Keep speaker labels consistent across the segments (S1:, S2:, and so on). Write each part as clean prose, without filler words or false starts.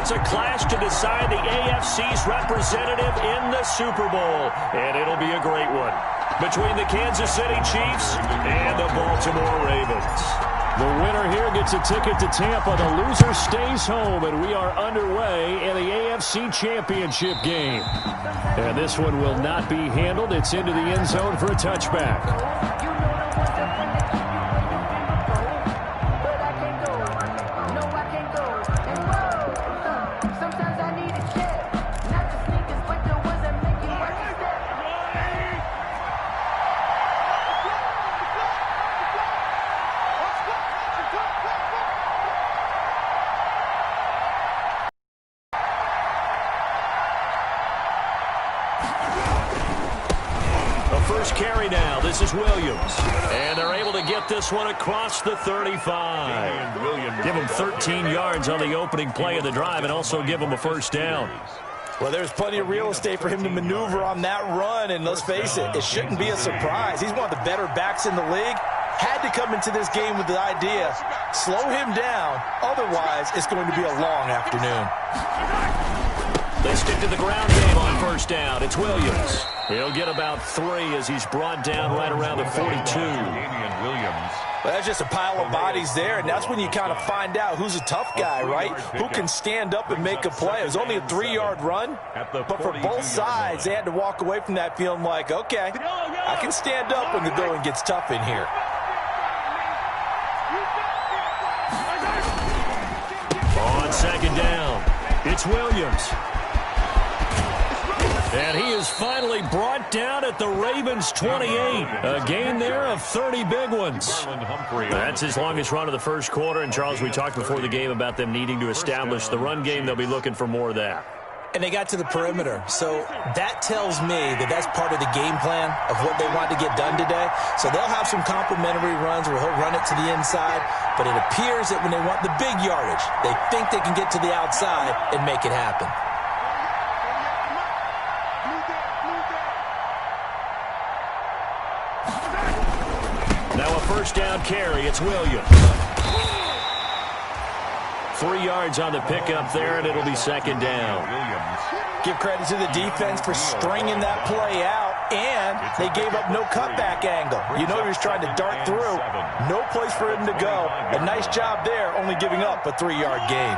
S1: It's a clash to decide the AFC's representative in the Super Bowl, and it'll be a great one between the Kansas City Chiefs and the Baltimore Ravens.
S2: The winner here gets a ticket to Tampa. The loser stays home, and we are underway in the AFC Championship game. And this one will not be handled. It's into the end zone for a touchback.
S1: First carry now. This is Williams. And they're able to get this one across the 35. Give him 13 yards on the opening play of the drive and also give him a first down.
S3: Well, there's plenty of real estate for him to maneuver on that run, and let's face it, it shouldn't be a surprise. He's one of the better backs in the league. Had to come into this game with the idea, slow him down, otherwise it's going to be a long afternoon.
S1: They stick to the ground game on first down. It's Williams. He'll get about 3 as he's brought down right around the 42.
S3: Well, that's just a pile of bodies there, and that's when you kind of find out who's a tough guy, right? Who can stand up and make a play. It was only a 3-yard run, but for both sides, they had to walk away from that feeling like, okay, I can stand up when the going gets tough in here.
S1: On second down, it's Williams. And he is finally brought down at the Ravens' 28. A gain there of 30 big ones. That's his longest run of the first quarter. And, Charles, we talked before the game about them needing to establish the run game. They'll be looking for more of that.
S3: And they got to the perimeter. So that tells me that that's part of the game plan of what they want to get done today. So they'll have some complimentary runs where he'll run it to the inside. But it appears that when they want the big yardage, they think they can get to the outside and make it happen.
S1: Now a first down carry. It's Williams. 3 yards on the pickup there, and it'll be second down.
S3: Give credit to the defense for stringing that play out, and they gave up no cutback angle. You know he was trying to dart through. No place for him to go. A nice job there, only giving up a 3-yard gain.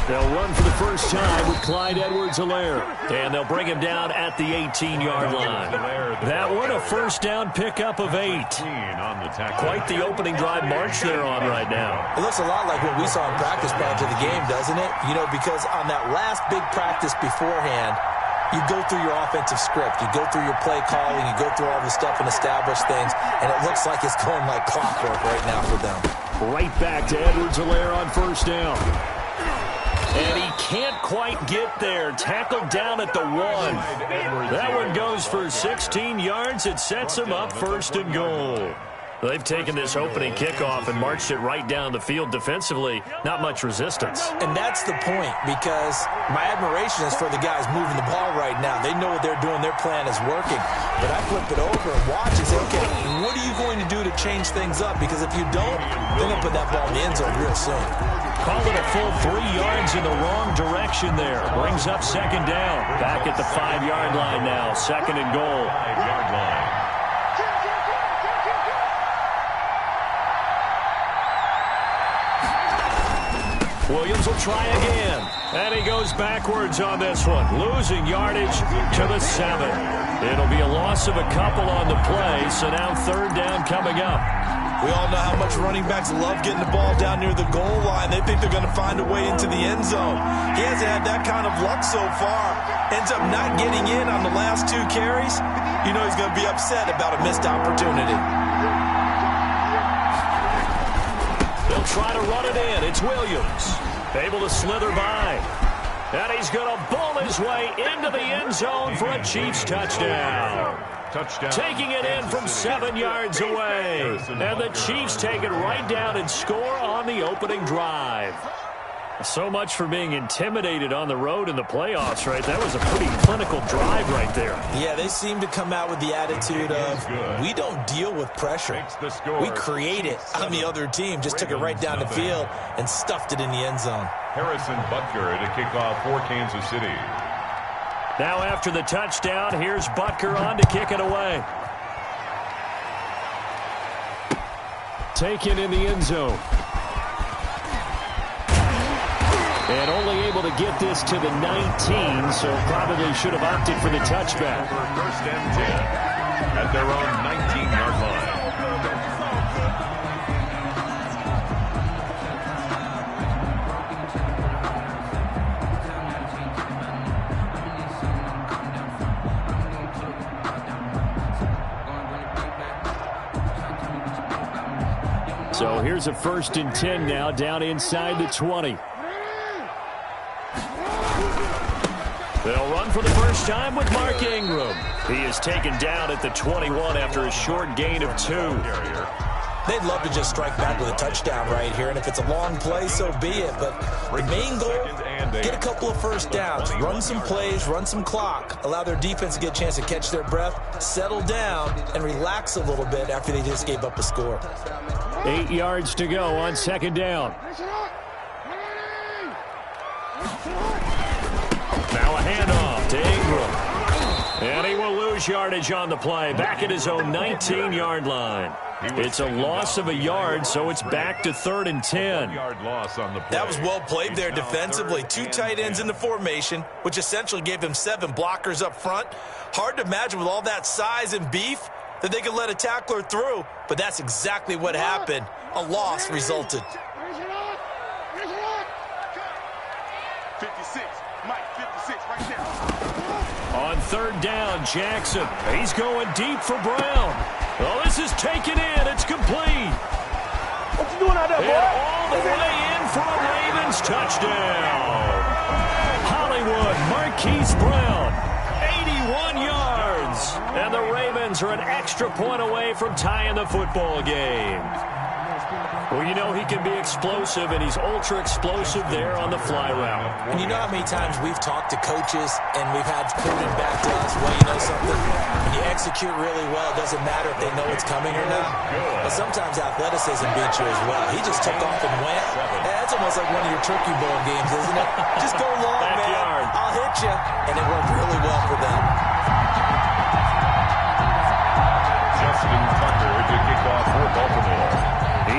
S1: They'll run for the first time with Clyde Edwards-Helaire. And they'll bring him down at the 18-yard line. That one, a first down pickup of 8. Quite the opening drive march they're on right now.
S3: It looks a lot like what we saw in practice prior to the game, doesn't it? You know, because on that last big practice beforehand, you go through your offensive script. You go through your play calling. You go through all the stuff and establish things. And it looks like it's going like clockwork right now for them.
S1: Right back to Edwards-Helaire on first down. And he can't quite get there. Tackled down at the 1. That one goes for 16 yards. It sets him up first and goal. They've taken this opening kickoff and marched it right down the field defensively. Not much resistance.
S3: And that's the point, because my admiration is for the guys moving the ball right now. They know what they're doing. Their plan is working. But I flip it over and watch and say, okay, what are you going to do to change things up? Because if you don't, they're going to put that ball in the end zone real soon.
S1: Call it a full 3 yards in the wrong direction there. Brings up second down. Back at the 5-yard line now. Second and goal. 5-yard line. Williams will try again. And he goes backwards on this one. Losing yardage to the 7. It'll be a loss of a couple on the play. So now third down coming up.
S3: We all know how much running backs love getting the ball down near the goal line. They think they're going to find a way into the end zone. He hasn't had that kind of luck so far. Ends up not getting in on the last 2 carries. You know he's going to be upset about a missed opportunity.
S1: They'll try to run it in. It's Williams. Able to slither by. And he's going to bull his way into the end zone for a Chiefs touchdown. Taking it in from 7 yards away. And the Chiefs take it right down and score on the opening drive.
S2: So much for being intimidated on the road in the playoffs, right? That was a pretty clinical drive right there.
S3: Yeah, they seem to come out with the attitude of, we don't deal with pressure. We create it on the other team. Just took it right down the field and stuffed it in the end zone.
S4: Harrison Butker to kick off for Kansas City.
S2: Now after the touchdown, here's Butker on to kick it away. Taken in the end zone. And only able to get this to the 19, so probably should have opted for the touchback.
S4: First and 10 at their own 19-yard line.
S2: So here's a 1st and 10 now, down inside the 20. They'll run for the first time with Mark Ingram. He is taken down at the 21 after a short gain of 2.
S3: They'd love to just strike back with a touchdown right here, and if it's a long play, so be it. But the main goal, get a couple of first downs, run some plays, run some clock, allow their defense to get a chance to catch their breath, settle down, and relax a little bit after they just gave up a score.
S2: 8 yards to go on 2nd down. Now a handoff to Ingram. And he will lose yardage on the play. Back at his own 19-yard line. It's a loss of a yard, so it's back to 3rd and 10.
S3: That was well played there defensively. 2 tight ends in the formation, which essentially gave them 7 blockers up front. Hard to imagine with all that size and beef that they could let a tackler through, but that's exactly what happened. A loss resulted.
S5: 56, Mike, 56, right there.
S2: On 3rd down, Jackson. He's going deep for Brown. Oh, this is taken in. It's complete.
S5: What you doing out there, boy?
S2: And all the way in for a Ravens touchdown. Hollywood Marquise Brown, 81 yards. And the Ravens are an extra point away from tying the football game. Well, you know he can be explosive, and he's ultra-explosive there on the fly route.
S3: And you know how many times we've talked to coaches and we've had quoted back to us, well, you know something? When you execute really well, it doesn't matter if they know it's coming or not. But sometimes athleticism beats you as well. He just took off and went. That's almost like one of your Turkey Bowl games, isn't it? Just go long, man. I'll hit you. And it worked really well for them.
S4: Justin Tucker to kick off for Baltimore.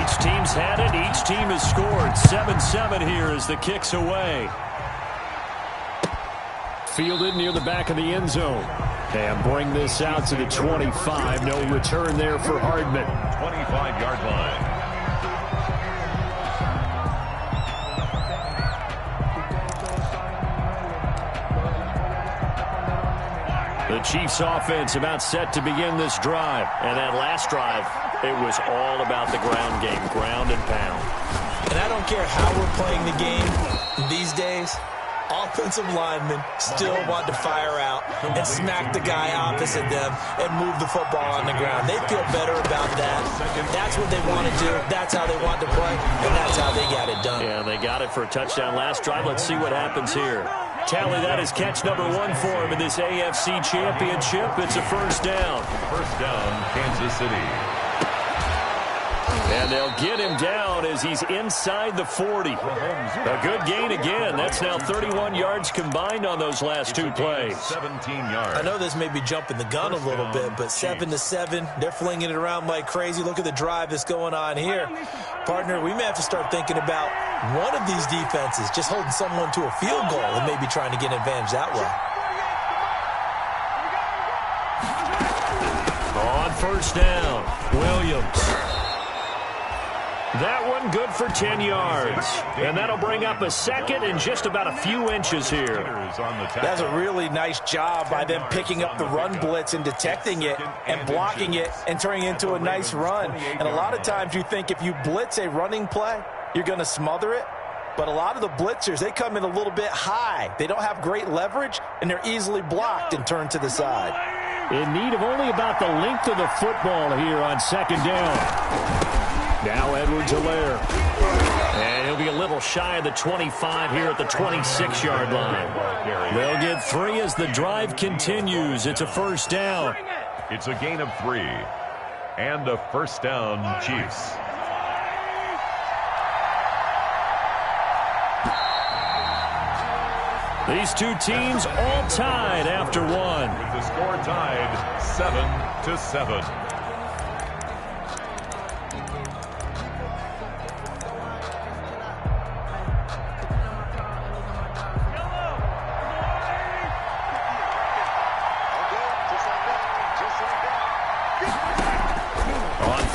S2: Each team's had it. Each team has scored. 7-7 here as the kick's away. Fielded near the back of the end zone. And bring this out to the 25. No return there for Hardman.
S4: 25-yard line.
S2: The Chiefs offense about set to begin this drive. And that last drive, it was all about the ground game, ground and pound.
S3: And I don't care how we're playing the game these days, offensive linemen still want to fire out and smack the guy opposite them and move the football on the ground. They feel better about that. That's what they want to do. That's how they want to play, and that's how they got it done.
S2: Yeah, they got it for a touchdown last drive. Let's see what happens here. Tally, that is catch number 1 for him in this AFC Championship. It's a first down.
S4: First down, Kansas City.
S2: And they'll get him down as he's inside the 40. A good gain again. That's now 31 yards combined on those last 2 plays.
S4: 17 yards.
S3: I know this may be jumping the gun a little bit, but 7-7, they're flinging it around like crazy. Look at the drive that's going on here. Partner, we may have to start thinking about one of these defenses just holding someone to a field goal and maybe trying to get an advantage that way.
S2: On first down, Williams. That one good for 10 yards. And that'll bring up a second and just about a few inches here.
S3: That's a really nice job by them picking up the run blitz and detecting it and blocking it and turning it into a nice run. And a lot of times you think if you blitz a running play, you're going to smother it. But a lot of the blitzers, they come in a little bit high. They don't have great leverage, and they're easily blocked and turned to the side.
S2: In need of only about the length of the football here on second down. Now Edwards-Helaire. And he'll be a little little shy of the 25 here at the 26-yard line. They'll get 3 as the drive continues. It's a first down.
S4: It's a gain of 3. And a first down, Chiefs.
S2: These two teams all tied after one.
S4: With the score tied 7-7.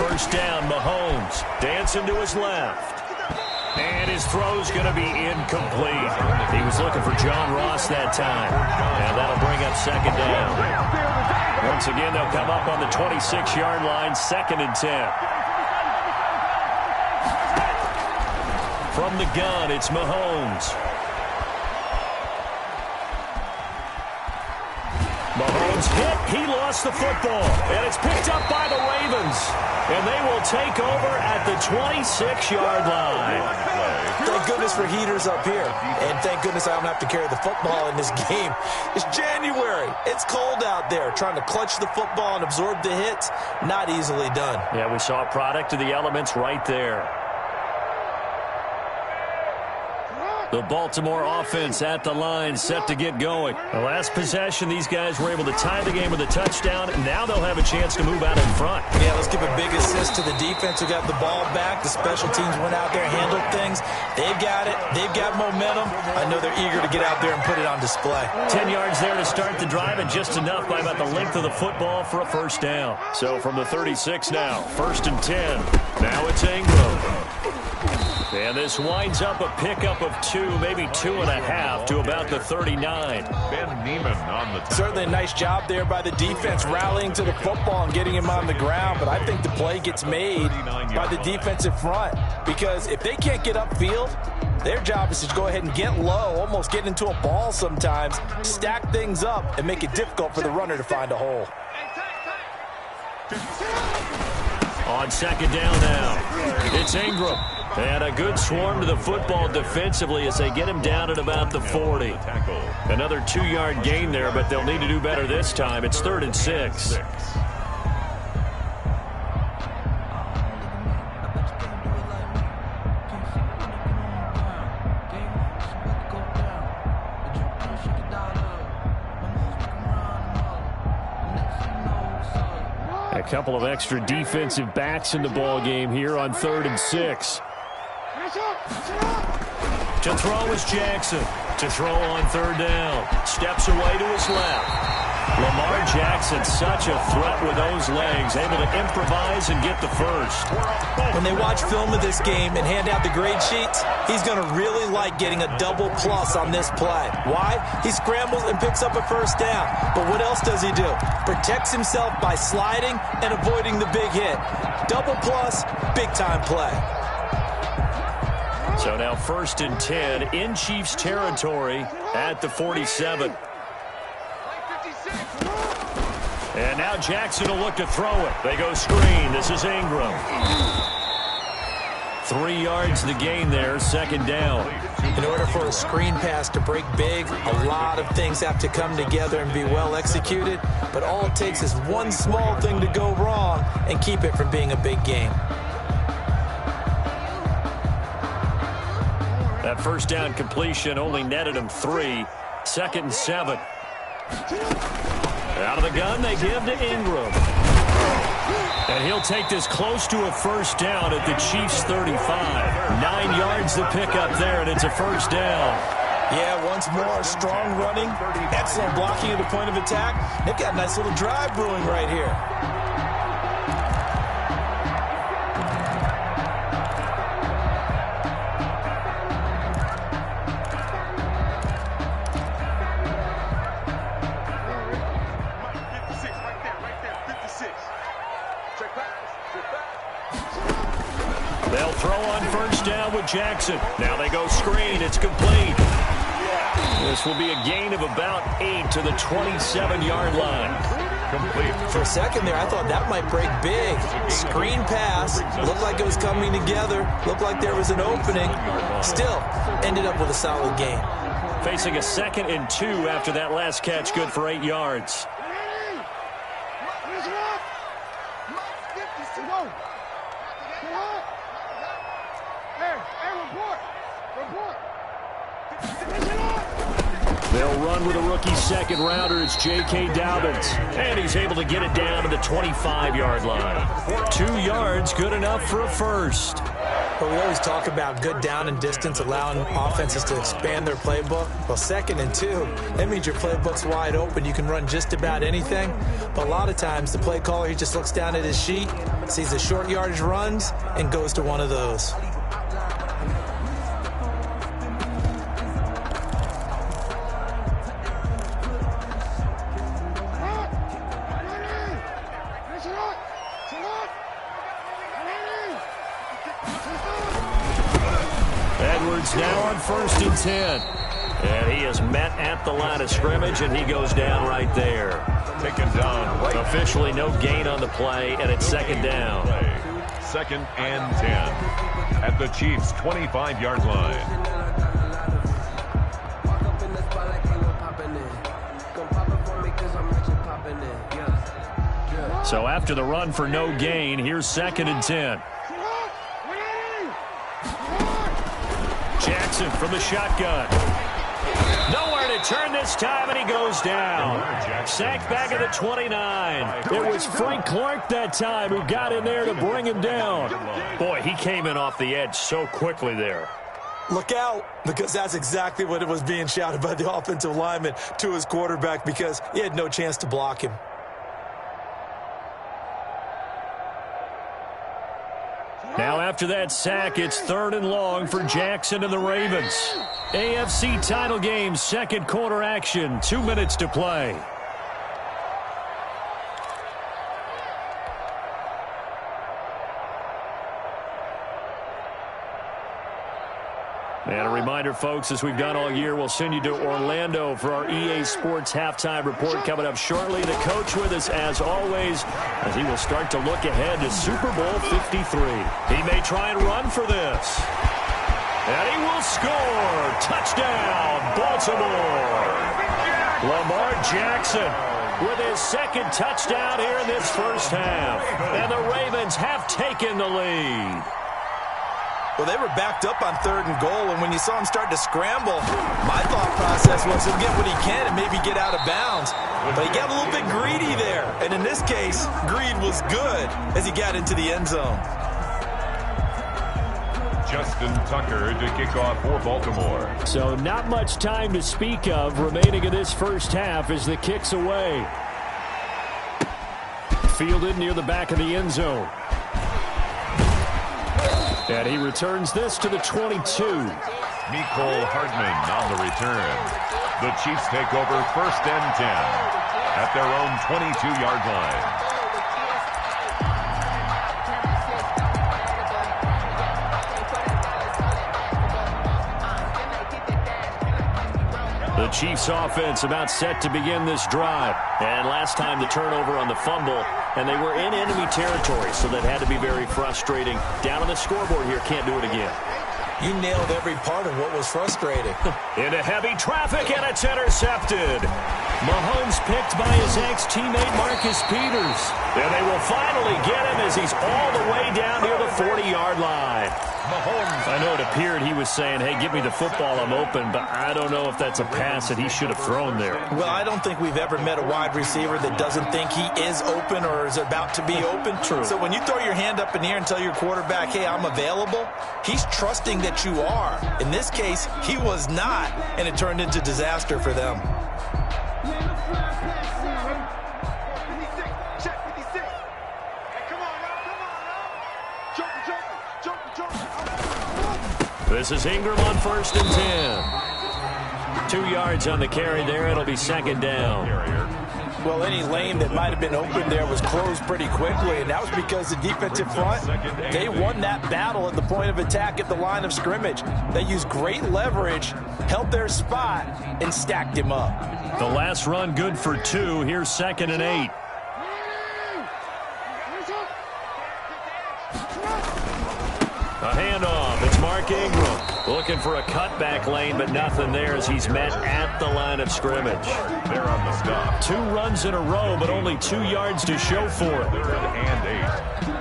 S2: First down, Mahomes dancing to his left. And his throw's going to be incomplete. He was looking for John Ross that time. And that'll bring up second down. Once again, they'll come up on the 26-yard line, 2nd and 10. From the gun, it's Mahomes. Mahomes hit. He lost the football. And it's picked up by the Ravens. And they will take over at the 26-yard line.
S3: Thank goodness for heaters up here. And thank goodness I don't have to carry the football in this game. It's January. It's cold out there. Trying to clutch the football and absorb the hits, not easily done.
S2: Yeah, we saw a product of the elements right there. The Baltimore offense at the line, set to get going. The last possession, these guys were able to tie the game with a touchdown. Now they'll have a chance to move out in front.
S3: Yeah, let's give a big assist to the defense who got the ball back. The special teams went out there, handled things. They've got it. They've got momentum. I know they're eager to get out there and put it on display.
S2: 10 yards there to start the drive, and just enough by about the length of the football for a first down. So from the 36 now, 1st and 10. Now it's Ingram. And this winds up a pickup of 2, maybe 2.5 to about the 39.
S4: Ben Neiman on the tackle.
S3: Certainly a nice job there by the defense rallying to the football and getting him on the ground. But I think the play gets made by the defensive front. Because if they can't get upfield, their job is to go ahead and get low, almost get into a ball sometimes, stack things up, and make it difficult for the runner to find a hole.
S2: On 2nd down now, it's Ingram. And a good swarm to the football defensively as they get him down at about the 40. Another 2-yard gain there, but they'll need to do better this time. It's 3rd and 6. A couple of extra defensive backs in the ball game here on 3rd and 6. To throw is Jackson. To throw on 3rd down. Steps away to his left. Lamar Jackson, such a threat with those legs, able to improvise and get the first.
S3: When they watch film of this game and hand out the grade sheets, he's going to really like getting a double plus on this play. Why? He scrambles and picks up a first down. But what else does he do? Protects himself by sliding and avoiding the big hit. Double plus, big-time play.
S2: So now 1st and 10 in Chiefs territory at the 47. And now Jackson will look to throw it. They go screen. This is Ingram. 3 yards the gain there, 2nd down.
S3: In order for a screen pass to break big, a lot of things have to come together and be well executed. But all it takes is one small thing to go wrong and keep it from being a big game.
S2: That first down completion only netted him 3. 2nd and 7. Out of the gun, they give to Ingram. And he'll take this close to a first down at the Chiefs' 35. 9 yards to pick up there, and it's a first down.
S3: Yeah, once more, strong running, excellent blocking at the point of attack. They've got a nice little drive brewing right here.
S2: They'll throw on first down with Jackson. Now they go screen. It's complete. This will be a gain of about 8 to the 27-yard line.
S4: complete.
S3: For a second there, I thought that might break big. Screen pass. Looked like it was coming together. Looked like there was an opening. Still, ended up with a solid gain.
S2: Facing a 2nd and 2 after that last catch, good for 8 yards. They'll run with a rookie second rounder. It's J.K. Dobbins. And he's able to get it down to the 25-yard line. 2 yards, good enough for a first.
S3: But we always talk about good down and distance, allowing offenses to expand their playbook. Well, 2nd and 2, that means your playbook's wide open. You can run just about anything. But a lot of times, the play caller, he just looks down at his sheet, sees the short yardage runs, and goes to one of those.
S2: Now on 1st and 10. And he is met at the line of scrimmage, and he goes down right there.
S4: Taken down right.
S2: Officially no gain on the play, and it's 2nd down.
S4: 2nd and 10 at the Chiefs' 25-yard line.
S2: So after the run for no gain, here's 2nd and 10. Jackson from the shotgun. Nowhere to turn this time, and he goes down. Sacked back at the 29. It was Frank Clark that time who got in there to bring him down. Boy, he came in off the edge so quickly there.
S3: Look out, because that's exactly what it was being shouted by the offensive lineman to his quarterback, because he had no chance to block him.
S2: Now after that sack, it's 3rd and long for Jackson and the Ravens. AFC title game, 2nd quarter action, 2 minutes to play. And a reminder, folks, as we've done all year, we'll send you to Orlando for our EA Sports halftime report coming up shortly. The coach with us, as always, as he will start to look ahead to Super Bowl 53. He may try and run for this. And he will score. Touchdown, Baltimore. Lamar Jackson with his 2nd touchdown here in this first half. And the Ravens have taken the lead.
S3: Well, they were backed up on 3rd and goal, and when you saw him start to scramble, my thought process was he'll get what he can and maybe get out of bounds. But he got a little bit greedy there, and in this case, greed was good as he got into the end zone.
S4: Justin Tucker to kick off for Baltimore.
S2: So not much time to speak of remaining in this first half as the kick's away. Fielded near the back of the end zone. And he returns this to the 22.
S4: Mecole Hardman on the return. The Chiefs take over 1st and 10 at their own 22-yard line.
S2: The Chiefs offense about set to begin this drive. And last time the turnover on the fumble, and they were in enemy territory, so that had to be very frustrating. Down on the scoreboard here, can't do it again.
S3: You nailed every part of what was frustrating.
S2: Into heavy traffic, and it's intercepted. Mahomes picked by his ex-teammate Marcus Peters. And they will finally get him as he's all the way down near the 40-yard line. Mahomes. I know it appeared he was saying, hey, give me the football, I'm open, but I don't know if that's a pass that he should have thrown there.
S3: Well, I don't think we've ever met a wide receiver that doesn't think he is open or is about to be open.
S2: True.
S3: So when you throw your hand up in the air and tell your quarterback, hey, I'm available, he's trusting that you are. In this case, he was not, and it turned into disaster for them.
S2: This is Ingram on 1st and 10. 2 yards on the carry there. It'll be 2nd down.
S3: Well, any lane that might have been open there was closed pretty quickly, and that was because the defensive front, they won that battle at the point of attack at the line of scrimmage. They used great leverage, held their spot, and stacked him up.
S2: The last run good for 2. Here's 2nd and 8.
S1: looking for a cutback lane, but nothing there as he's met at the line of scrimmage.
S4: They're on the stop.
S1: 2 runs in a row, but only 2 yards to show for it.
S4: 3rd and 8.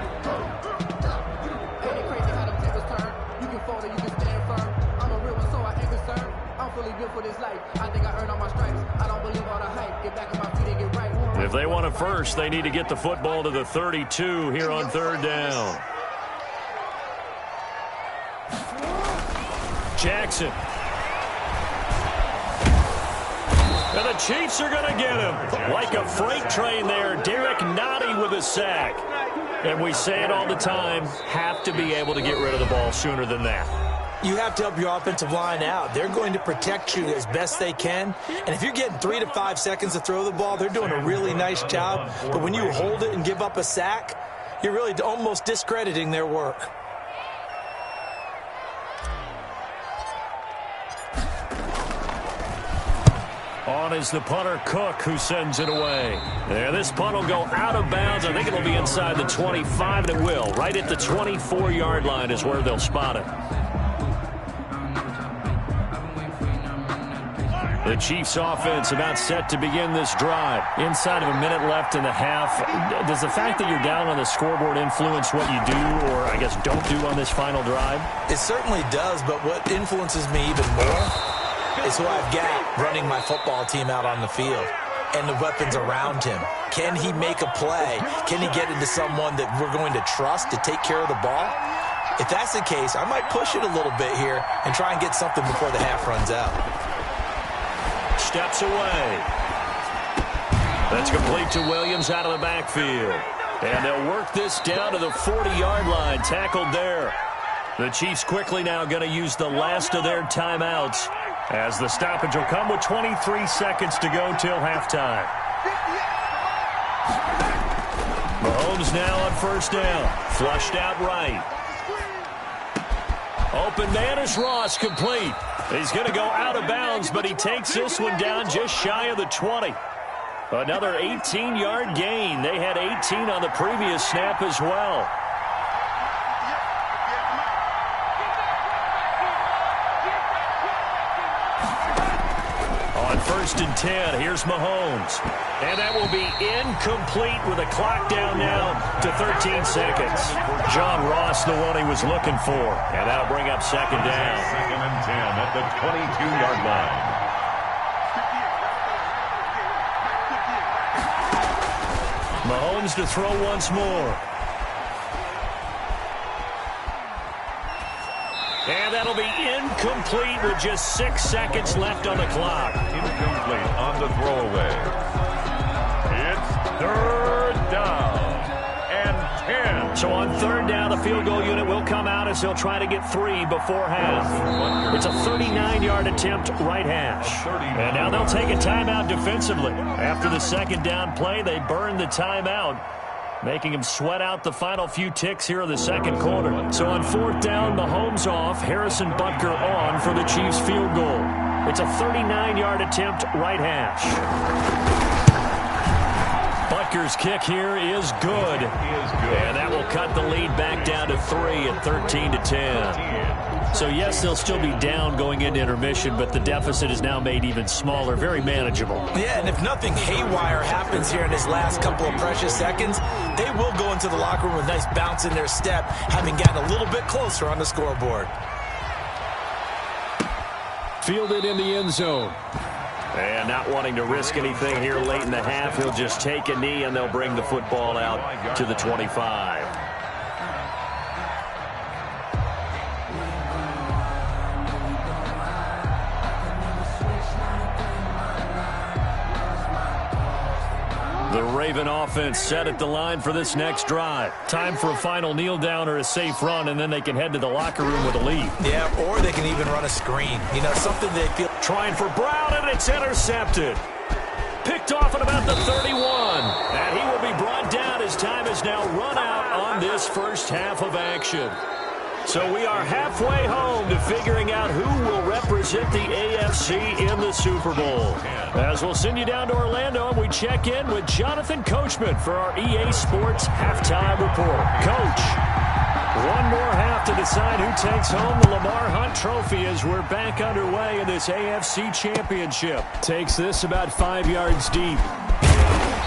S1: If they want it first, they need to get the football to the 32 here on 3rd down. Jackson. And the Chiefs are going to get him. Like a freight train there, Derek Nottie with a sack. And we say it all the time, have to be able to get rid of the ball sooner than that.
S3: You have to help your offensive line out. They're going to protect you as best they can. And if you're getting 3 to 5 seconds to throw the ball, they're doing a really nice job. But when you hold it and give up a sack, you're really almost discrediting their work.
S1: On is the punter, Cook, who sends it away. There, this punt will go out of bounds. I think it'll be inside the 25, and it will. Right at the 24-yard line is where they'll spot it. The Chiefs offense about set to begin this drive. Inside of a minute left in the half. Does the fact that you're down on the scoreboard influence what you do, or I guess don't do on this final drive?
S3: It certainly does, but what influences me even more is who I've got running my football team out on the field and the weapons around him. Can he make a play? Can he get into someone that we're going to trust to take care of the ball? If that's the case, I might push it a little bit here and try and get something before the half runs out.
S1: Steps away. That's complete to Williams out of the backfield. And they'll work this down to the 40-yard line. Tackled there. The Chiefs quickly now going to use the last of their timeouts, as the stoppage will come with 23 seconds to go till halftime. Mahomes now on 1st down. Flushed out right. Open man is Ross, complete. He's going to go out of bounds, but he takes this one down just shy of the 20. Another 18-yard gain. They had 18 on the previous snap as well. On 1st and 10, here's Mahomes. And that will be incomplete with a clock down now to 13 seconds. John Ross, the one he was looking for. And that'll bring up 2nd down.
S4: 2nd and 10 at the 22-yard line.
S1: Mahomes to throw once more. And that'll be incomplete with just 6 seconds left on the clock.
S4: Incomplete on the throwaway. It's 3rd down and 10.
S1: So on 3rd down, the field goal unit will come out as they'll try to get 3 before half. It's a 39-yard attempt right hash. And now they'll take a timeout defensively. After the 2nd down play, they burn the timeout, making him sweat out the final few ticks here in the 2nd quarter. So on 4th down, Mahomes off, Harrison Butker on for the Chiefs field goal. It's a 39-yard attempt right hash. Butker's kick here is good. And that will cut the lead back down to 3 at 13-10. So yes, they'll still be down going into intermission, but the deficit is now made even smaller, very manageable.
S3: Yeah, and if nothing haywire happens here in his last couple of precious seconds, they will go into the locker room with a nice bounce in their step, having gotten a little bit closer on the scoreboard.
S1: Fielded in the end zone. And not wanting to risk anything here late in the half, he'll just take a knee and they'll bring the football out to the 25. The Raven offense set at the line for this next drive. Time for a final kneel down or a safe run, and then they can head to the locker room with a lead.
S3: Yeah, or they can even run a screen. You know, something they feel.
S1: Trying for Brown, and it's intercepted. Picked off at about the 31. And he will be brought down as time is now run out on this first half of action. So we are halfway home to figuring out who will represent the AFC in the Super Bowl. As we'll send you down to Orlando, and we check in with Jonathan Coachman for our EA Sports Halftime Report. Coach.
S2: One more half to decide who takes home the Lamar Hunt Trophy as we're back underway in this AFC Championship. Takes this about 5 yards deep.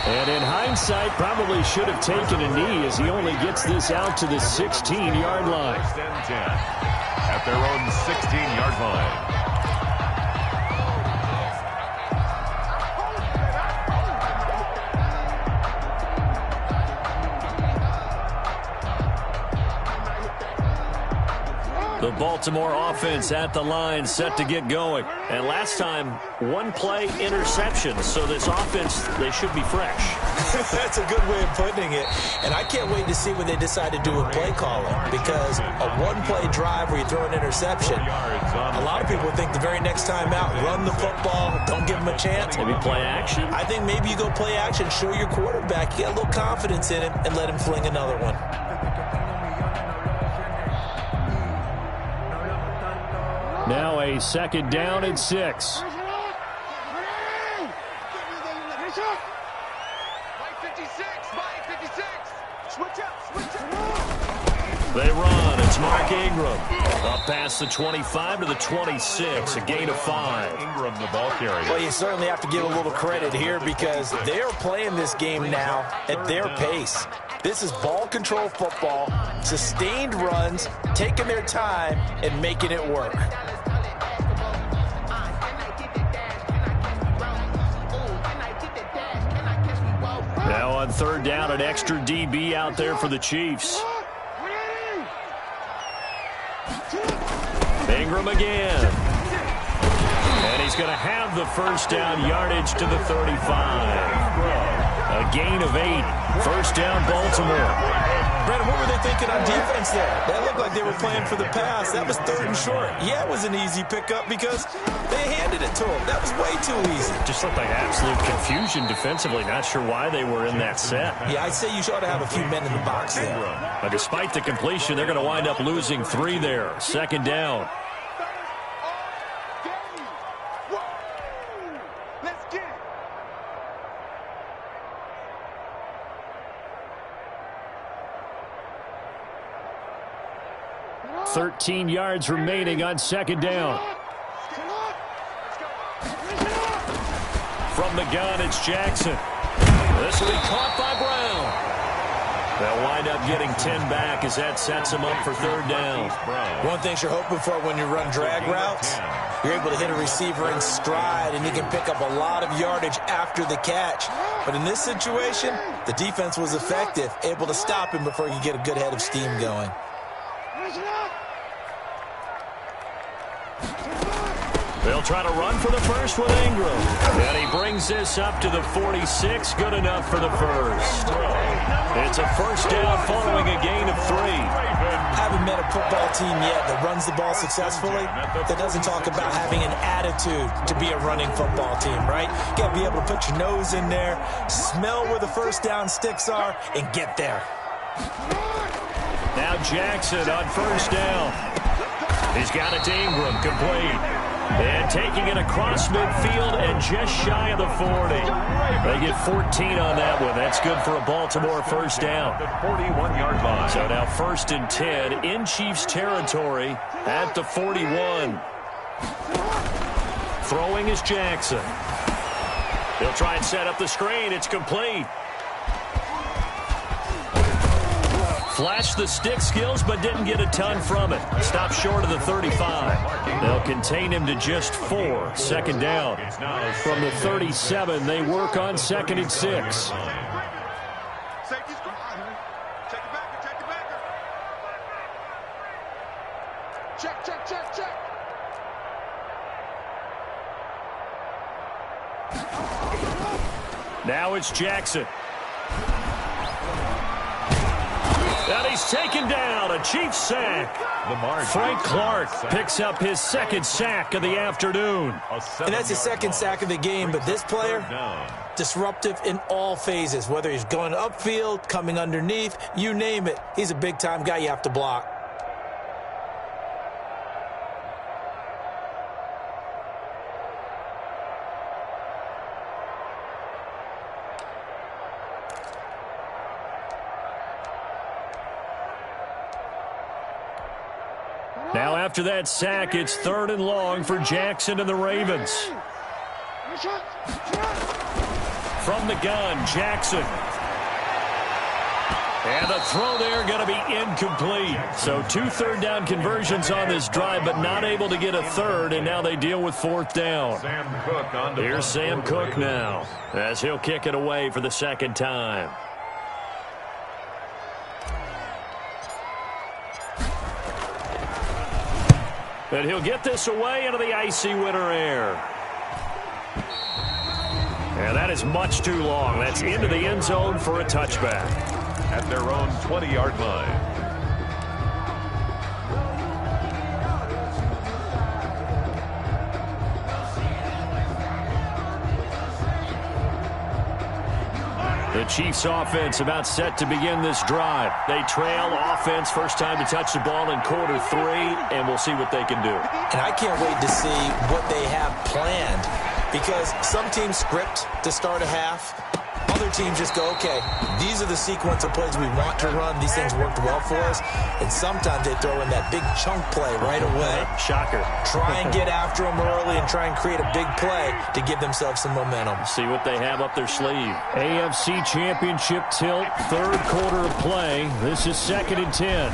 S2: And in hindsight, probably should have taken a knee as he only gets this out to the 16-yard line.
S4: First and 10 at their own 16-yard line.
S1: The Baltimore offense at the line, set to get going. And last time, one-play interception. So this offense, they should be fresh.
S3: That's a good way of putting it. And I can't wait to see what they decide to do with play calling. Because a one-play drive where you throw an interception, a lot of people think the very next time out, run the football, don't give them a chance.
S1: Maybe play action?
S3: I think maybe you go play action, show your quarterback, you get a little confidence in him, and let him fling another one.
S2: Now a second down and 6.
S1: They run. It's Mark Ingram. Up past the 25 to the 26. A gain of 5.
S4: Ingram, the ball carrier.
S3: Well, you certainly have to give a little credit here because they're playing this game now at their pace. This is ball control football, sustained runs, taking their time, and making it work.
S2: Now on third down, an extra DB out there for the Chiefs. Ingram again. And he's going to have the first down, yardage to the 35. A gain of 8. First down, Baltimore.
S3: Brandon, what were they thinking on defense there? That looked like they were playing for the pass. That was third and short. Yeah, it was an easy pickup because they handed it to him. That was way too easy.
S2: Just looked like absolute confusion defensively. Not sure why they were in that set.
S3: Yeah, I'd say you ought to have a few men in the box there.
S2: But despite the completion, they're going to wind up losing 3 there. Second down.
S5: Let's get it.
S2: 13 yards remaining on second down. From the gun, it's Jackson. This will be caught by Brown. They'll wind up getting 10 back as that sets them up for third down.
S3: One thing you're hoping for when you run drag routes, you're able to hit a receiver in stride, and you can pick up a lot of yardage after the catch. But in this situation, the defense was effective, able to stop him before you get a good head of steam going.
S2: They'll try to run for the first with Ingram. And he brings this up to the 46. Good enough for the first. It's a first down following a gain of 3.
S3: Haven't met a football team yet that runs the ball successfully that doesn't talk about having an attitude to be a running football team, right? You got to be able to put your nose in there, smell where the first down sticks are, and get there.
S2: Now Jackson on first down. He's got it to Ingram, complete. And taking it across midfield and just shy of the 40. They get 14 on that one. That's good for a Baltimore first down.
S4: The 41-yard line.
S2: So now first and 10 in Chiefs territory at the 41. Throwing is Jackson. He'll try and set up the screen. It's complete. Flashed the stick skills, but didn't get a ton from it. Stopped short of the 35. They'll contain him to just 4. Second down. From the 37, they work on second and 6.
S5: Safety's gone. Check it back. Check it back. Check, check, check, check.
S2: Now it's Jackson. And he's taken down. A Chiefs sack. Frank Clark picks up his second sack of the afternoon.
S3: And that's his second sack of the game, but this player, disruptive in all phases, whether he's going upfield, coming underneath, you name it. He's a big-time guy you have to block.
S2: after that sack, it's 3rd and long for Jackson and the Ravens. From the gun, Jackson. And the throw there going to be incomplete. So 2 third-down conversions on this drive, but not able to get a third, and now they deal with 4th down. Here's Sam Cook now, as he'll kick it away for the 2nd time. And he'll get this away into the icy winter air. And that is much too long. That's into the end zone for a touchback.
S4: At their own 20-yard line.
S2: The Chiefs offense about set to begin this drive. They trail offense, first time to touch the ball in quarter 3, and we'll see what they can do.
S3: And I can't wait to see what they have planned, because some teams script to start a half. Other teams just go, okay, these are the sequence of plays we want to run. These things worked well for us. And sometimes they throw in that big chunk play right away.
S2: Shocker.
S3: Try and get after them early and try and create a big play to give themselves some momentum.
S2: See what they have up their sleeve. AFC Championship tilt, 3rd quarter of play. This is 2nd and 10.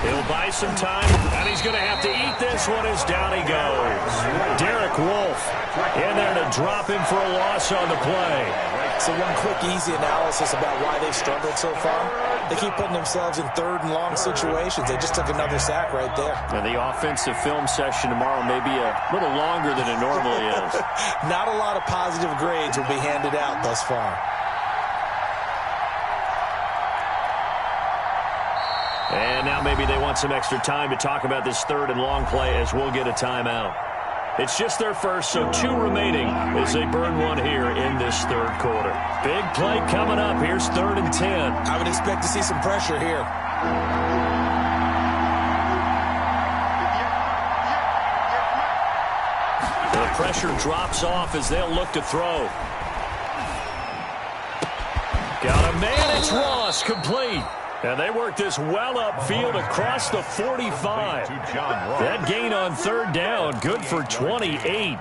S2: He'll buy some time, and he's going to have to eat this one as down he goes. Derek Wolfe in there to drop him for a loss on the play.
S3: So one quick, easy analysis about why they've struggled so far. They keep putting themselves in 3rd and long situations. They just took another sack right there.
S2: And the offensive film session tomorrow may be a little longer than it normally is.
S3: Not a lot of positive grades will be handed out thus far.
S2: And now maybe they want some extra time to talk about this 3rd and long play, as we'll get a timeout. It's just their first, so 2 remaining as they burn one here in this 3rd quarter. Big play coming up. Here's 3rd and 10.
S3: I would expect to see some pressure here.
S2: The pressure drops off as they'll look to throw. Got a man. It's Ross, complete. And they work this well upfield across the 45. That gain on 3rd down, good for 28.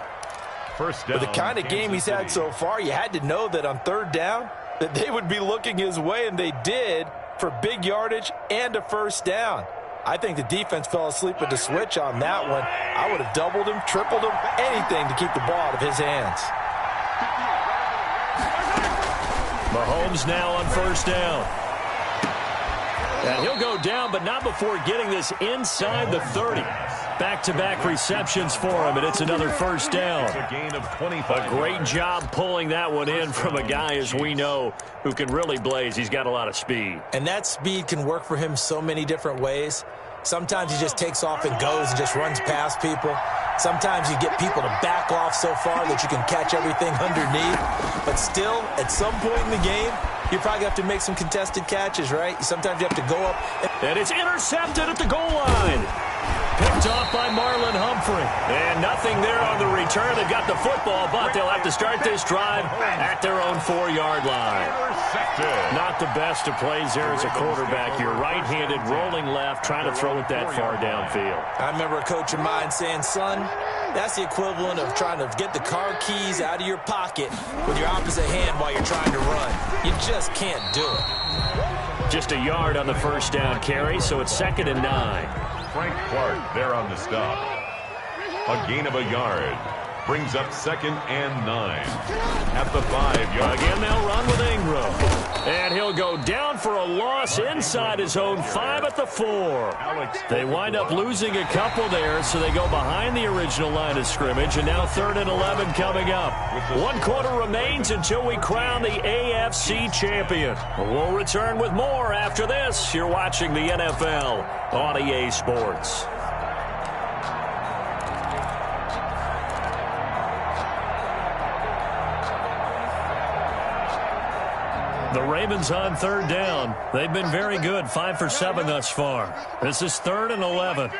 S4: First down.
S3: With the kind of game he's had so far, you had to know that on 3rd down that they would be looking his way, and they did, for big yardage and a 1st down. I think the defense fell asleep with the switch on that one. I would have doubled him, tripled him, anything to keep the ball out of his hands.
S2: Mahomes now on 1st down. And he'll go down, but not before getting this inside the 30. Back-to-back receptions for him, and it's another 1st down.
S4: A gain of 25.
S2: A great job pulling that one in from a guy, as we know, who can really blaze. He's got a lot of speed.
S3: And that speed can work for him so many different ways. Sometimes he just takes off and goes and just runs past people. Sometimes you get people to back off so far that you can catch everything underneath. But still, at some point in the game, you probably have to make some contested catches, right? Sometimes you have to go up.
S2: And it's intercepted at the goal line. Picked off by Marlon Humphrey. And nothing there on the return. They've got the football, but they'll have to start this drive at their own 4-yard line. Not the best of plays there as a quarterback. You're right-handed, rolling left, trying to throw it that far downfield.
S3: I remember a coach of mine saying, son, that's the equivalent of trying to get the car keys out of your pocket with your opposite hand while you're trying to run. You just can't do it.
S2: Just a yard on the 1st down carry, so it's 2nd and 9.
S4: Frank Clark there on the stop. A gain of a yard. Brings up 2nd and 9. At the 5-yard.
S2: Again, they'll run with Ingram. And he'll go down for a loss inside his own 5 at the 4. They wind up losing a couple there, so they go behind the original line of scrimmage. And now 3rd and 11 coming up. 1 quarter remains until we crown the AFC champion. We'll return with more after this. You're watching the NFL on EA Sports. The Ravens on 3rd down. They've been very good, 5 for 7 thus far. This is 3rd and 11.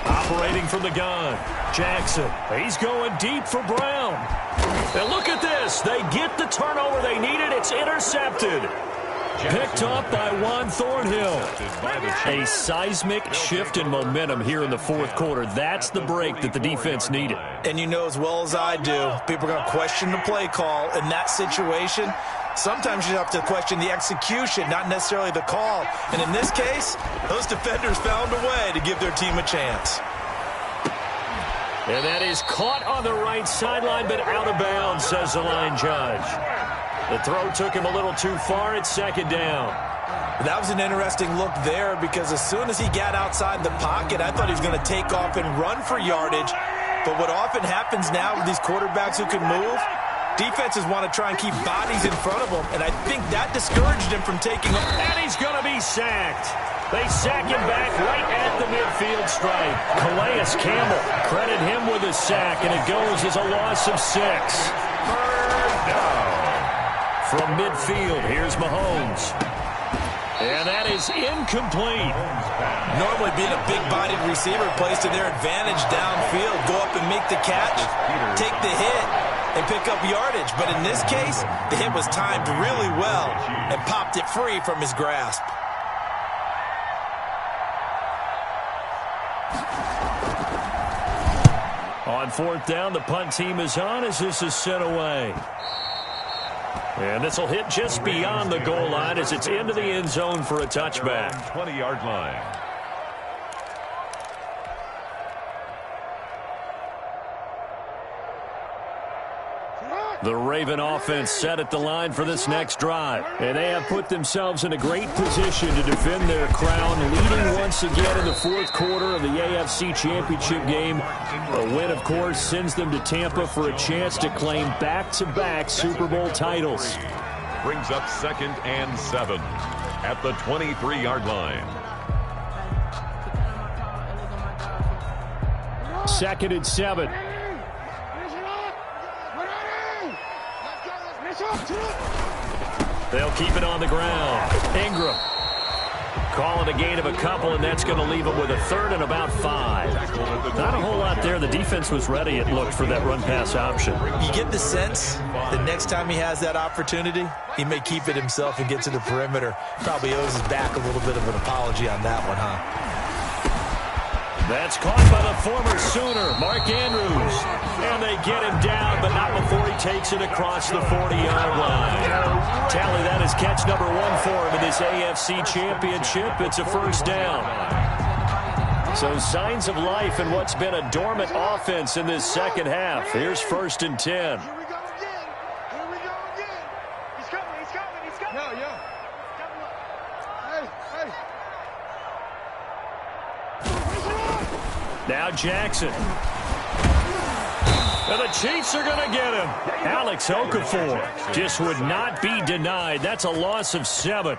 S2: Operating from the gun, Jackson. He's going deep for Brown. And look at this. They get the turnover they needed. It's intercepted. Picked off by Juan Thornhill. A seismic shift in momentum here in the fourth quarter. That's the break that the defense needed.
S3: And you know as well as I do, people are going to question the play call in that situation. Sometimes you have to question the execution, not necessarily the call. And in this case, those defenders found a way to give their team a chance.
S2: And that is caught on the right sideline, but out of bounds, says the line judge. The throw took him a little too far. It's second down.
S3: That was an interesting look there because as soon as he got outside the pocket, I thought he was going to take off and run for yardage. But what often happens now with these quarterbacks who can move, defenses want to try and keep bodies in front of them, and I think that discouraged him from taking off.
S2: And he's going to be sacked. They sack him back right at the midfield stripe. Calais Campbell, credit him with a sack, and it goes as a loss of 6.
S4: Third down.
S2: From midfield, here's Mahomes. And that is incomplete.
S3: Normally being a big-bodied receiver plays to their advantage downfield. Go up and make the catch, take the hit, and pick up yardage. But in this case, the hit was timed really well and popped it free from his grasp.
S2: On fourth down, the punt team is on as this is sent away. And this will hit just beyond the goal line as it's into the end zone for a touchback.
S4: 20-yard line.
S2: The Raven offense set at the line for this next drive. And they have put themselves in a great position to defend their crown, leading once again in the fourth quarter of the AFC Championship game. A win, of course, sends them to Tampa for a chance to claim back-to-back Super Bowl titles.
S4: Brings up 2nd and 7 at the 23-yard line.
S2: 2nd and 7. They'll keep it on the ground. Ingram calling a gain of a couple, and that's going to leave them with a 3rd and about 5. Not a whole lot there. The defense was ready, it looked, for that run-pass option.
S3: You get the sense that next time he has that opportunity, he may keep it himself and get to the perimeter. Probably owes his back a little bit of an apology on that one, huh?
S2: That's caught by the former Sooner, Mark Andrews. And they get him down, but not before he takes it across the 40-yard line. Tally, that is catch number 1 for him in this AFC Championship. It's a first down. So signs of life in what's been a dormant offense in this second half. Here's 1st and 10.
S5: Here we go again. Here we go again. He's coming. He's coming. He's coming. Yo, yo. Hey, hey.
S2: Now Jackson. And the Chiefs are going to get him. Alex Okafor just would not be denied. That's a loss of 7.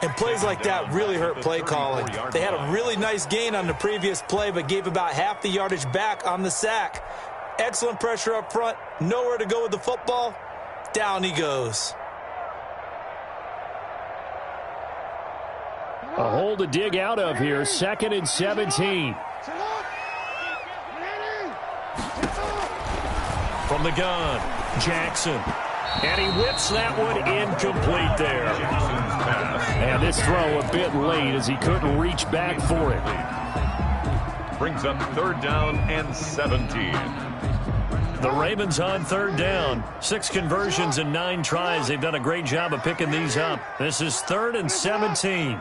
S3: And plays like that really hurt play calling. They had a really nice gain on the previous play, but gave about half the yardage back on the sack. Excellent pressure up front. Nowhere to go with the football. Down he goes.
S2: A hole to dig out of here. 2nd and 17. From the gun, Jackson. And he whips that one incomplete there. And this throw a bit late as he couldn't reach back for it.
S4: Brings up 3rd down and 17.
S2: The Ravens on 3rd down. 6 conversions and 9 tries. They've done a great job of picking these up. This is 3rd and 17.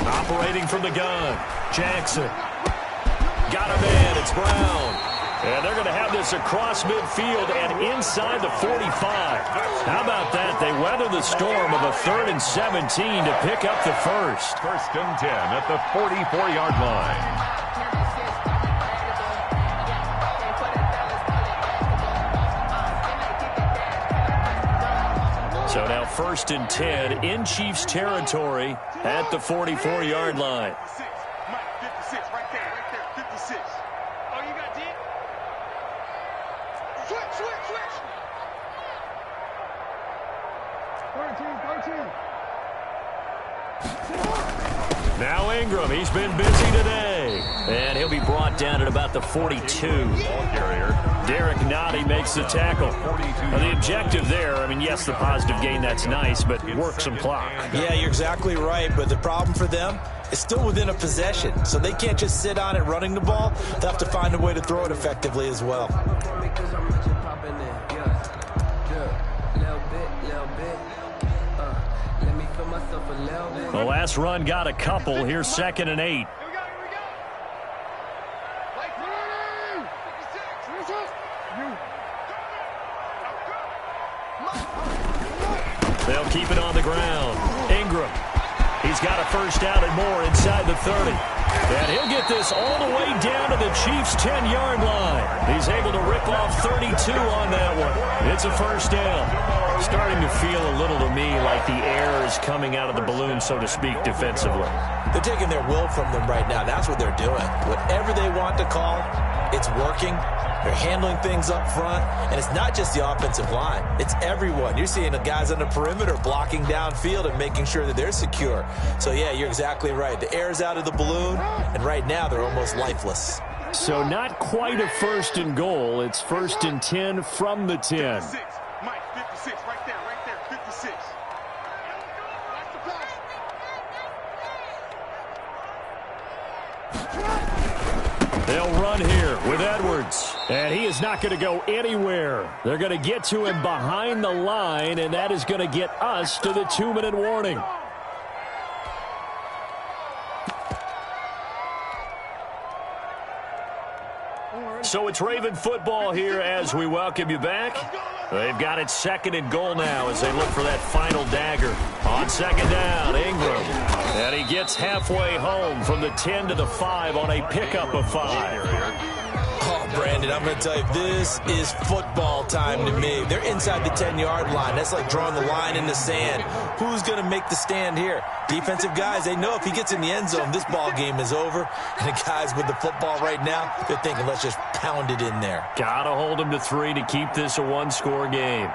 S2: Operating from the gun, Jackson. Got him in. It's Brown. And they're going to have this across midfield and inside the 45. How about that? They weather the storm of a 3rd and 17 to pick up the first.
S4: 1st and 10 at the 44-yard line.
S2: So now 1st and 10 in Chiefs territory at the 44-yard line.
S5: 56, right there, 56. Oh, you got deep? Switch. 13.
S2: Now Ingram, he's been busy today. And he'll be brought down at about the 42. Derek Nottie makes the tackle. Now, the objective there, I mean, yes, the positive gain, that's nice, but work some clock.
S3: Yeah, you're exactly right, but the problem for them is still within a possession, so they can't just sit on it running the ball. They'll have to find a way to throw it effectively as well.
S2: The last run got a couple. Here's 2nd and 8. They'll keep it on the ground. Ingram. He's got a first down and more inside the 30. And he'll get this all the way down to the Chiefs' 10-yard line. He's able to rip off 32 on that one. It's a first down. Starting to feel a little to me like the air is coming out of the balloon, so to speak, defensively.
S3: They're taking their will from them right now. That's what they're doing. Whatever they want to call, it's working. They're handling things up front, and it's not just the offensive line. It's everyone. You're seeing the guys on the perimeter blocking downfield and making sure that they're secure. So, yeah, you're exactly right. The air's out of the balloon, and right now they're almost lifeless.
S2: So not quite a 1st and goal. It's 1st and 10 from the 10.
S5: 56. Mike, 56. Right there, 56.
S2: They'll run here with Edwards. And he is not going to go anywhere. They're going to get to him behind the line, and that is going to get us to the 2-minute warning. So it's Raven football here as we welcome you back. They've got it 2nd and goal now as they look for that final dagger. On 2nd down, Ingram. And he gets halfway home from the 10 to the 5 on a pickup of 5.
S3: Oh, Brandon, I'm going to tell you, this is football time to me. They're inside the 10-yard line. That's like drawing the line in the sand. Who's going to make the stand here? Defensive guys, they know if he gets in the end zone, this ball game is over. And the guys with the football right now, they're thinking, let's just pound it in there.
S2: Got to hold him to 3 to keep this a one-score game.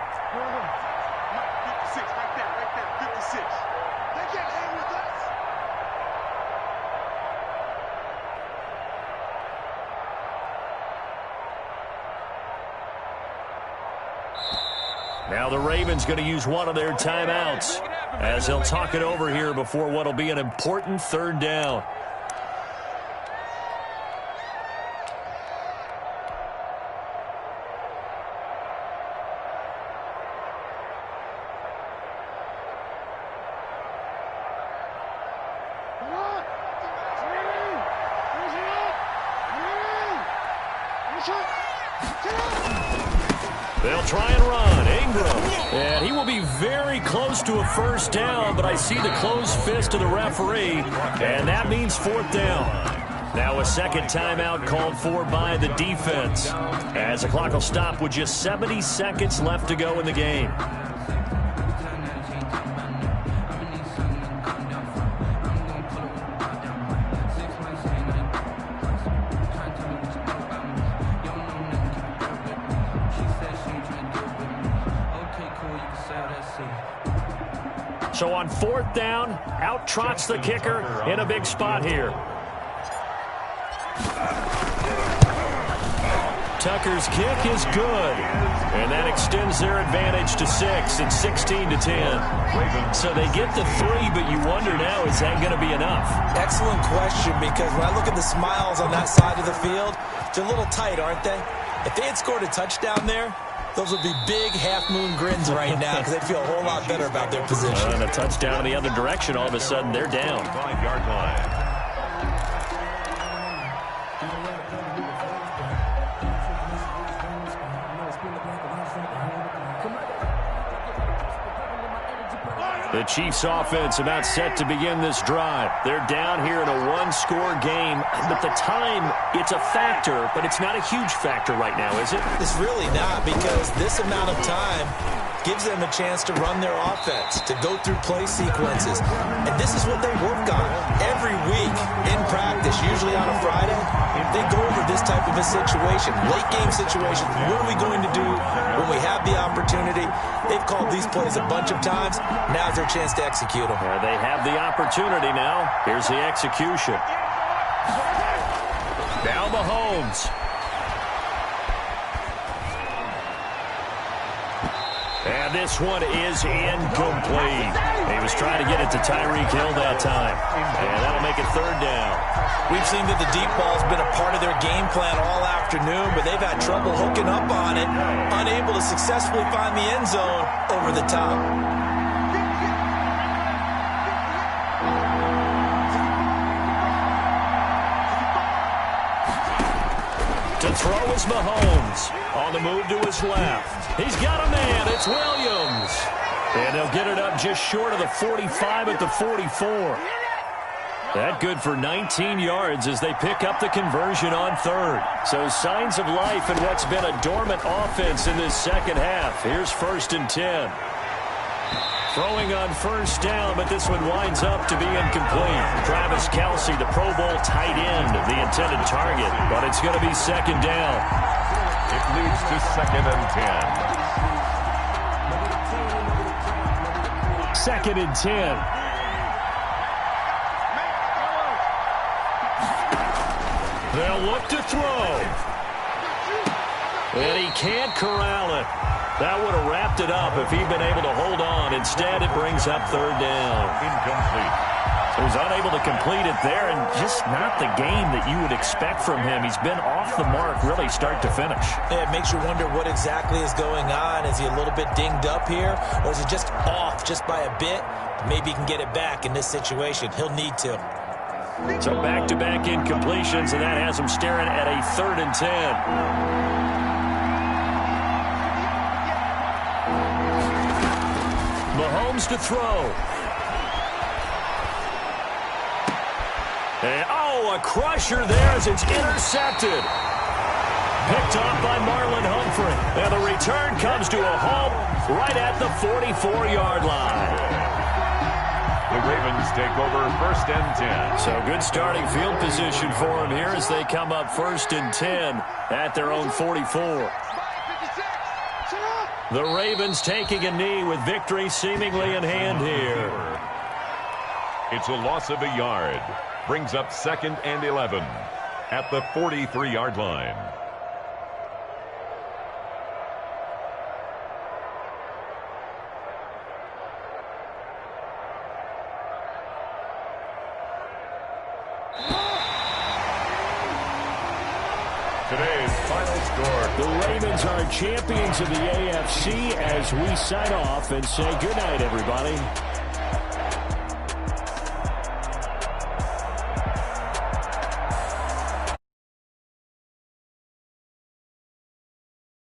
S2: Now the Ravens going to use one of their timeouts as they'll talk it over here before what will be an important 3rd down. They'll try and run. Ingram. And he will be very close to a first down, but I see the closed fist of the referee, and that means 4th down. Now a 2nd timeout called for by the defense as the clock will stop with just 70 seconds left to go in the game. So on 4th down, out trots the kicker in a big spot here. Tucker's kick is good, and that extends their advantage to 6 and 16 to 10. So they get the 3, but you wonder now, is that going to be enough?
S3: Excellent question, because when I look at the smiles on that side of the field, they're a little tight, aren't they? If they had scored a touchdown there, those would be big half-moon grins right now because they'd feel a whole lot better about their position.
S2: And a touchdown in the other direction, all of a sudden they're down.
S4: 5-yard line.
S2: The Chiefs offense about set to begin this drive. They're down here in a one-score game, but the time, it's a factor, but it's not a huge factor right now, is it?
S3: It's really not, because this amount of time gives them a chance to run their offense, to go through play sequences. And this is what they work on every week in practice, usually on a Friday. They go over this this type of a situation, late game situation, what are we going to do when we have the opportunity? They've called these plays a bunch of times. Now's their chance to execute them.
S2: They have the opportunity now. Here's the execution. Now Mahomes. And this one is incomplete. He was trying to get it to Tyreek Hill that time. And that'll make it third down.
S3: We've seen that the deep ball's been a part of their game plan all afternoon, but they've had trouble hooking up on it, unable to successfully find the end zone over the top.
S2: To throw is Mahomes. On the move to his left. He's got a man. It's Williams. And they'll get it up just short of the 45 at the 44. That good for 19 yards as they pick up the conversion on third. So signs of life in what's been a dormant offense in this second half. Here's 1st and 10. Throwing on first down, but this one winds up to be incomplete. Travis Kelce, the Pro Bowl tight end, the intended target, but it's going to be second down.
S4: It leads to 2nd and 10.
S2: 2nd and 10. They'll look to throw. And he can't corral it. That would have wrapped it up if he'd been able to hold on. Instead, it brings up third down.
S4: Incomplete.
S2: So he's unable to complete it there, and just not the game that you would expect from him. He's been off the mark really start to finish.
S3: Yeah, it makes you wonder what exactly is going on. Is he a little bit dinged up here, or is he just off just by a bit? Maybe he can get it back in this situation. He'll need to.
S2: So back-to-back incompletions, and that has him staring at a 3rd and 10. Mahomes to throw. And, a crusher there as it's intercepted. Picked off by Marlon Humphrey. And the return comes to a halt right at the 44-yard line.
S4: The Ravens take over 1st and 10.
S2: So good starting field position for them here as they come up 1st and 10 at their own 44. The Ravens taking a knee with victory seemingly in hand here.
S4: It's a loss of a yard. Brings up 2nd and 11 at the 43-yard line. Today's final score.
S2: The Ravens are champions of the AFC as we sign off and say goodnight, everybody.